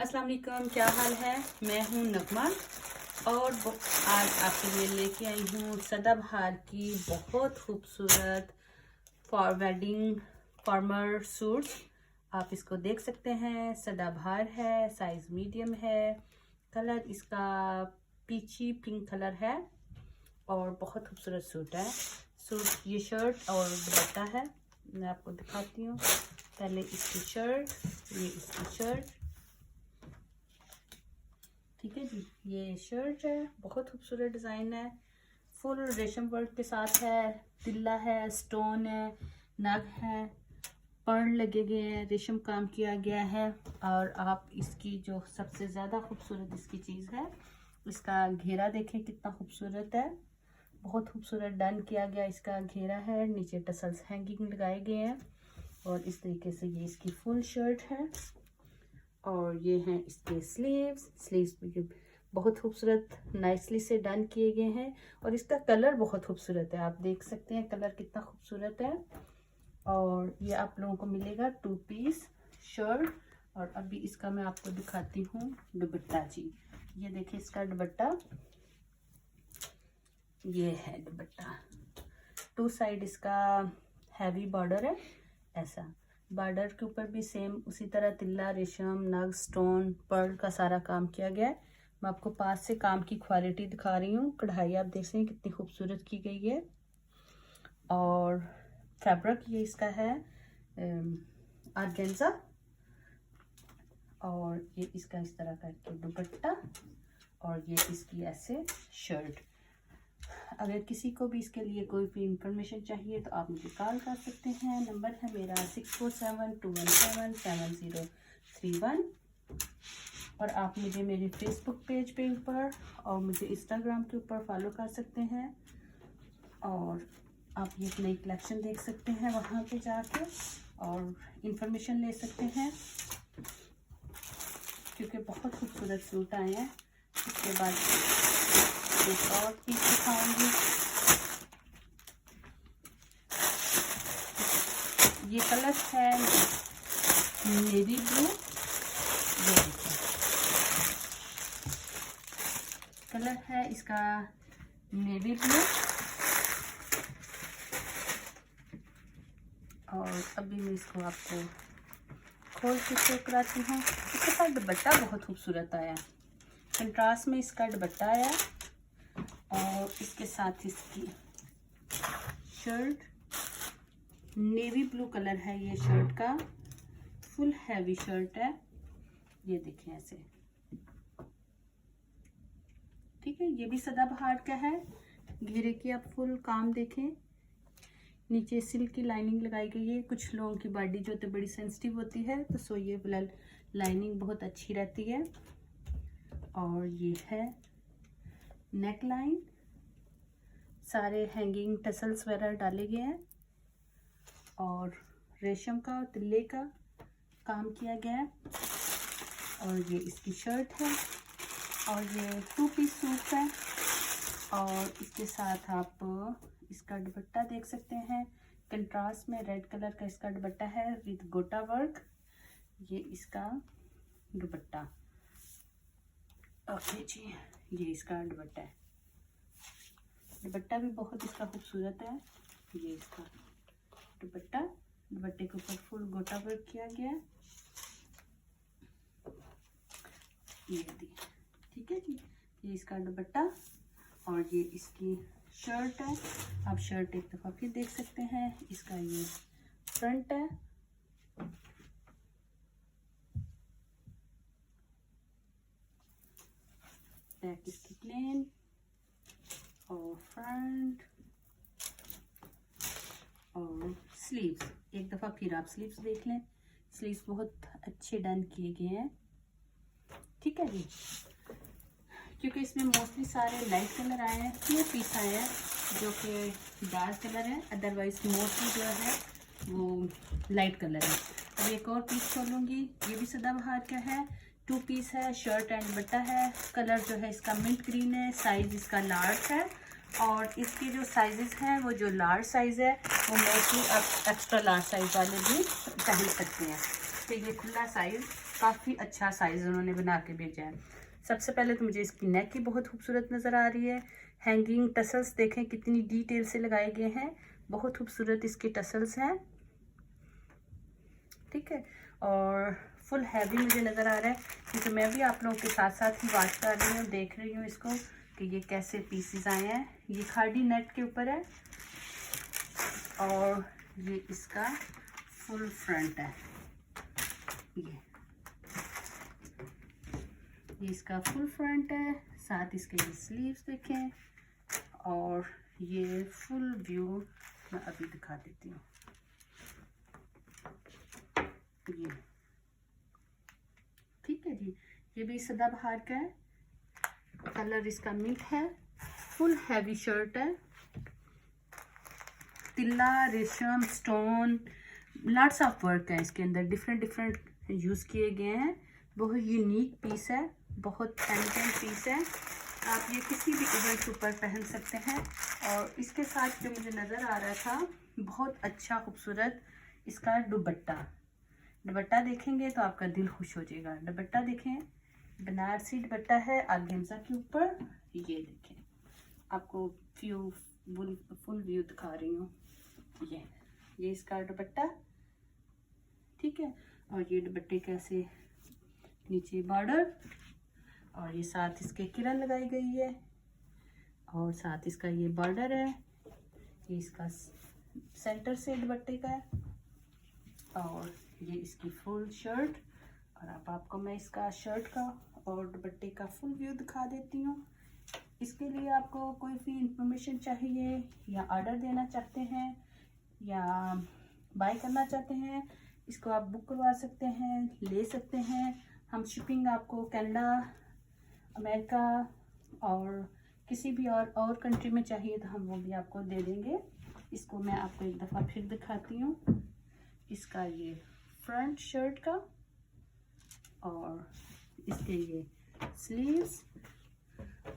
अस्सलाम वालेकुम, क्या हाल है। मैं हूँ नगमा और आज आपके लिए लेके आई हूँ सदाबहार की बहुत खूबसूरत फॉर वेडिंग फॉर्मल सूट्स। आप इसको देख सकते हैं, सदाबहार है, साइज मीडियम है, कलर इसका पीची पिंक कलर है और बहुत खूबसूरत सूट है। सूट ये शर्ट और दुपट्टा है, मैं आपको दिखाती हूँ। पहले इसकी शर्ट, ये इसकी शर्ट, ठीक है जी। ये शर्ट है, बहुत खूबसूरत डिज़ाइन है, फुल रेशम वर्क के साथ है, तिल्ला है, स्टोन है, नग है, पर्ल लगे गए हैं, रेशम काम किया गया है। और आप इसकी जो सबसे ज़्यादा खूबसूरत इसकी चीज़ है, इसका घेरा देखें कितना खूबसूरत है, बहुत खूबसूरत डन किया गया इसका घेरा है। नीचे टसल्स हैंगिंग लगाए गए हैं और इस तरीके से ये इसकी फुल शर्ट है। और ये हैं इसके स्लीव्स भी बहुत खूबसूरत नाइसली से डन किए गए हैं और इसका कलर बहुत खूबसूरत है, आप देख सकते हैं कलर कितना खूबसूरत है। और ये आप लोगों को मिलेगा 2 पीस शर्ट। और अभी इसका मैं आपको दिखाती हूँ दुपट्टा जी। ये देखिए इसका दुपट्टा, ये है दुपट्टा। 2 साइड इसका हैवी बॉर्डर है, ऐसा बॉर्डर के ऊपर भी सेम उसी तरह तिल्ला, रेशम, नग, स्टोन, पर्ल का सारा काम किया गया है। मैं आपको पास से काम की क्वालिटी दिखा रही हूँ। कढ़ाई आप देख सकते हैं कितनी खूबसूरत की गई है। और फैब्रिक ये इसका है ऑर्गेन्जा। और ये इसका इस तरह करके दुपट्टा और ये इसकी ऐसे शर्ट। अगर किसी को भी इसके लिए कोई भी इंफॉर्मेशन चाहिए तो आप मुझे कॉल कर सकते हैं। नंबर है मेरा 6472177031। और आप मुझे मेरे फेसबुक पेज पे ऊपर और मुझे इंस्टाग्राम के ऊपर फॉलो कर सकते हैं। और आप ये नई कलेक्शन देख सकते हैं वहाँ पे जाके और इंफॉर्मेशन ले सकते हैं, क्योंकि बहुत खूबसूरत सूट आए हैं। इसके बाद एक और पीस दिखाऊंगी। ये कलर है नेवी ब्लू, ये देखिए कलर है इसका नेवी ब्लू। और अभी मैं इसको आपको खोल के शो कराती हूँ। इसके साथ दुपट्टा बहुत खूबसूरत आया, कंट्रास्ट में इसका दुपट्टा आया। और इसके साथ इसकी शर्ट नेवी ब्लू कलर है, ये शर्ट का फुल हैवी शर्ट है, ये देखें ऐसे, ठीक है। ये भी सदाबहार का है, घेरे की आप फुल काम देखें। नीचे सिल्क की लाइनिंग लगाई गई है। कुछ लोगों की बॉडी जो तो बड़ी सेंसिटिव होती है, तो सो ये लाइनिंग बहुत अच्छी रहती है। और ये है नेक लाइन, सारे हैंगिंग टसल्स वगैरह डाले गए हैं और रेशम का और तिल्ले का काम किया गया है। और ये इसकी शर्ट है और ये 2 पीस सूट है। और इसके साथ आप इसका दुपट्टा देख सकते हैं, कंट्रास्ट में रेड कलर का इसका दुपट्टा है विद गोटा वर्क। ये इसका दुपट्टा, ओके जी, ये इसका दुपट्टा है। दुपट्टा भी बहुत इसका खूबसूरत है। ये इसका दुपट्टा, दुपट्टे के ऊपर फुल गोटा वर्क किया गया है, ये दी, ठीक है जी। ये इसका दुपट्टा और ये इसकी शर्ट है। आप शर्ट एक दफ़ा फिर देख सकते हैं। इसका ये फ्रंट है, बैक इसकी प्लेन और फ्रंट और स्लीव्स। एक दफ़ा फिर आप स्लीव्स देख लें, स्लीव्स बहुत अच्छे डन किए गए हैं, ठीक है जी। क्योंकि इसमें मोस्टली सारे लाइट कलर आए हैं, 2 पीस आए हैं जो कि डार्क कलर है, अदरवाइज मोस्टली जो है वो लाइट कलर है। अब एक और पीस खोलूँगी, ये भी सदाबहार का है, 2 पीस है, शर्ट एंड दुपट्टा है। कलर जो है इसका मिंट ग्रीन है, साइज़ इसका लार्ज है। और इसके जो साइजेस हैं वो जो लार्ज साइज़ है वो मोस्टली आप एक्स्ट्रा लार्ज साइज़ वाले भी पहन सकते हैं। तो ये खुला साइज़ काफ़ी अच्छा साइज़ उन्होंने बना के भेजा है। सबसे पहले तो मुझे इसकी नेक की बहुत खूबसूरत नज़र आ रही है। हैंगिंग टसल्स देखें कितनी डिटेल से लगाए गए हैं, बहुत खूबसूरत इसके टसल्स हैं, ठीक है। और फुल हैवी मुझे नज़र आ रहा है, क्योंकि मैं भी आप लोगों के साथ साथ ही वॉच कर रही हूँ, देख रही हूँ इसको कि ये कैसे पीसेस आए हैं। ये खाड़ी नेट के ऊपर है और ये इसका फुल फ्रंट है। ये इसका फुल फ्रंट है, साथ इसके ये स्लीव्स देखें और ये फुल व्यू मैं अभी दिखा देती हूँ। ये ठीक है जी, ये भी सदाबहार का है, कलर इसका मिंट है, फुल हैवी शर्ट है, तिल्ला रेशम स्टोन लॉट्स ऑफ वर्क है इसके अंदर, डिफरेंट यूज़ किए गए हैं। बहुत यूनिक पीस है, बहुत एलिगेंट पीस है, आप ये किसी भी इवेंट के ऊपर पहन सकते हैं। और इसके साथ जो मुझे नज़र आ रहा था बहुत अच्छा खूबसूरत इसका दुपट्टा देखेंगे तो आपका दिल खुश हो जाएगा। दुपट्टा देखें, बनारसी दुपट्टा है ऑर्गेन्जा के ऊपर। ये देखें, आपको फुल व्यू दिखा रही हूँ। ये इसका दुपट्टा, ठीक है। और ये दुपट्टे कैसे नीचे बॉर्डर और ये साथ इसके किरण लगाई गई है और साथ इसका ये बॉर्डर है। ये इसका सेंटर से दुपट्टे का है और ये इसकी फुल शर्ट। और अब आपको मैं इसका शर्ट का और दुपट्टे का फुल व्यू दिखा देती हूँ। इसके लिए आपको कोई भी इंफॉर्मेशन चाहिए या ऑर्डर देना चाहते हैं या बाय करना चाहते हैं, इसको आप बुक करवा सकते हैं, ले सकते हैं। हम शिपिंग आपको कनाडा, अमेरिका और किसी भी और कंट्री में चाहिए तो हम वो भी आपको दे देंगे। इसको मैं आपको एक दफ़ा फिर दिखाती हूँ। इसका ये फ्रंट शर्ट का और इसके ये स्लीव्स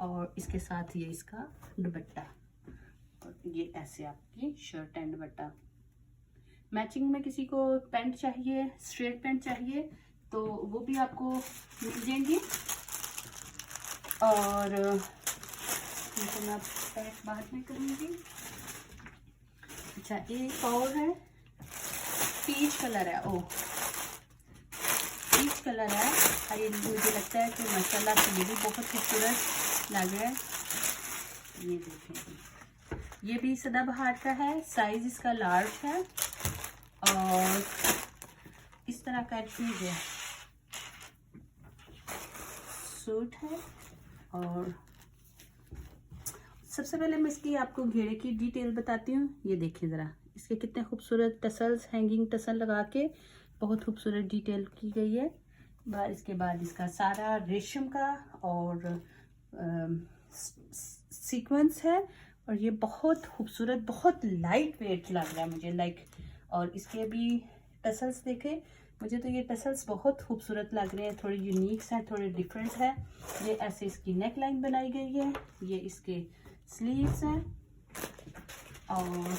और इसके साथ ये इसका दुपट्टा और ये ऐसे आपकी शर्ट एंड दुपट्टा। मैचिंग में किसी को पैंट चाहिए, स्ट्रेट पैंट चाहिए तो वो भी आपको मिल जाएंगी। और इनको मैं पैक बाद में करूँगी। अच्छा, एक और है, पीच कलर है, पीच कलर है। ये मुझे लगता है कि माशाल्लाह से ये भी बहुत खूबसूरत लग रहा है। ये देखें, ये भी सदाबहार का है, साइज इसका लार्ज है और इस तरह का चीज है, सूट है। और सबसे पहले मैं इसकी आपको घेरे की डिटेल बताती हूँ। ये देखिए ज़रा, इसके कितने खूबसूरत टसल्स, हैंगिंग टसल लगा के बहुत खूबसूरत डिटेल की गई है। इसके बाद इसका सारा रेशम का और सीक्वेंस है और ये बहुत खूबसूरत, बहुत लाइट वेट लग रहा है मुझे, लाइक। और इसके भी टसल्स देखे, मुझे तो ये टसल्स बहुत खूबसूरत लग रहे हैं, थोड़े यूनिक्स हैं, थोड़े डिफरेंट है। ये ऐसे इसकी नेक लाइन बनाई गई है, ये इसके स्लीव्स हैं और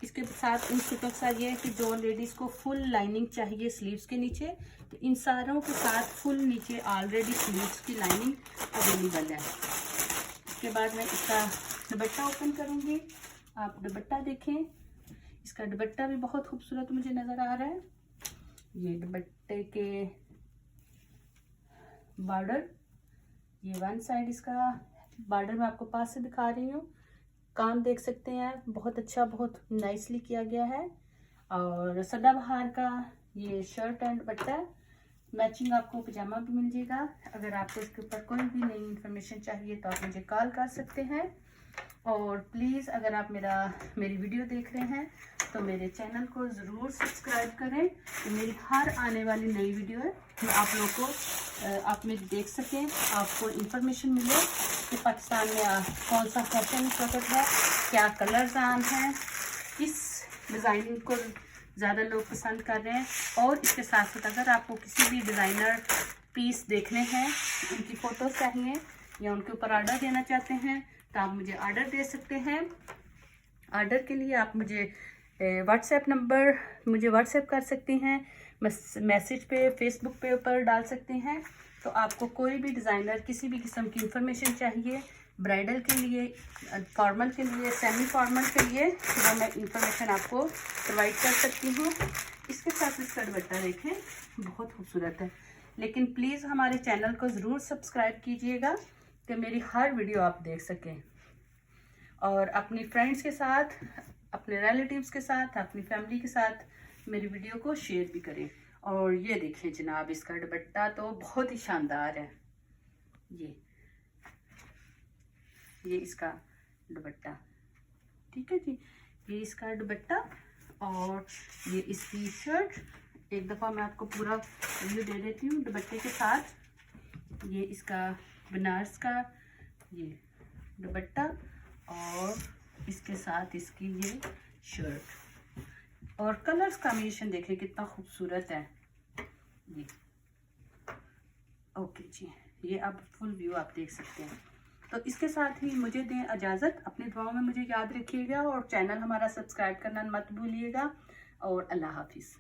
इसके साथ इन सूटों के साथ ये है कि जो लेडीज़ को फुल लाइनिंग चाहिए स्लीव्स के नीचे, तो इन सारों के साथ फुल नीचे ऑलरेडी स्लीव्स की लाइनिंग अवेलेबल है। इसके बाद मैं इसका दुपट्टा ओपन करूँगी, आप दुपट्टा देखें। इसका दुपट्टा भी बहुत खूबसूरत मुझे नज़र आ रहा है। ये दुपट्टे के बॉर्डर, ये वन साइड इसका बॉर्डर मैं आपको पास से दिखा रही हूँ। काम देख सकते हैं, बहुत अच्छा, बहुत नाइसली किया गया है। और सदाबहार का ये शर्ट एंड दुपट्टा, मैचिंग आपको पजामा भी मिल जाएगा। अगर आपको इसके ऊपर कोई भी नई इन्फॉर्मेशन चाहिए तो आप मुझे कॉल कर सकते हैं। और प्लीज़ अगर आप मेरी वीडियो देख रहे हैं तो मेरे चैनल को ज़रूर सब्सक्राइब करें। तो मेरी हर आने वाली नई वीडियो है जो आप लोग को आप में देख सकें, आपको इन्फॉर्मेशन मिले कि पाकिस्तान में कौन सा फैशन इस वक्त है, क्या कलर्स आम हैं, किस डिज़ाइनिंग को ज़्यादा लोग पसंद कर रहे हैं। और इसके साथ साथ अगर आपको किसी भी डिज़ाइनर पीस देखने हैं, उनकी फ़ोटोज़ चाहिए या उनके ऊपर ऑर्डर देना चाहते हैं तो आप मुझे ऑर्डर दे सकते हैं। ऑर्डर के लिए आप मुझे व्हाट्सएप नंबर मुझे व्हाट्सएप कर सकते हैं। मैसेज पे, फेसबुक पे ऊपर डाल सकते हैं। तो आपको कोई भी डिज़ाइनर किसी भी किस्म की इंफॉर्मेशन चाहिए, ब्राइडल के लिए, फॉर्मल के लिए, सेमी फॉर्मल के लिए, तो मैं इंफॉर्मेशन आपको प्रोवाइड कर सकती हूँ। इसके साथ इसका दुपट्टा देखें, बहुत खूबसूरत है। लेकिन प्लीज़ हमारे चैनल को ज़रूर सब्सक्राइब कीजिएगा कि मेरी हर वीडियो आप देख सकें, और अपनी फ्रेंड्स के साथ, अपने रिलेटिव्स के साथ, अपनी फैमिली के साथ मेरी वीडियो को शेयर भी करें। और ये देखिए जनाब, इसका दुपट्टा तो बहुत ही शानदार है। ये इसका दुपट्टा, ठीक है जी, ये इसका दुपट्टा और ये इसकी शर्ट। एक दफ़ा मैं आपको पूरा व्यू दे देती हूँ दुपट्टे के साथ। ये इसका बनारस का ये दुपट्टा और इसके साथ इसकी ये शर्ट, और कलर्स कॉम्बिनेशन देखें कितना खूबसूरत है ये। ओके जी, ये अब फुल व्यू आप देख सकते हैं। तो इसके साथ ही मुझे दें इजाज़त, अपनी दुआओं में मुझे याद रखिएगा और चैनल हमारा सब्सक्राइब करना मत भूलिएगा। और अल्लाह हाफिज़।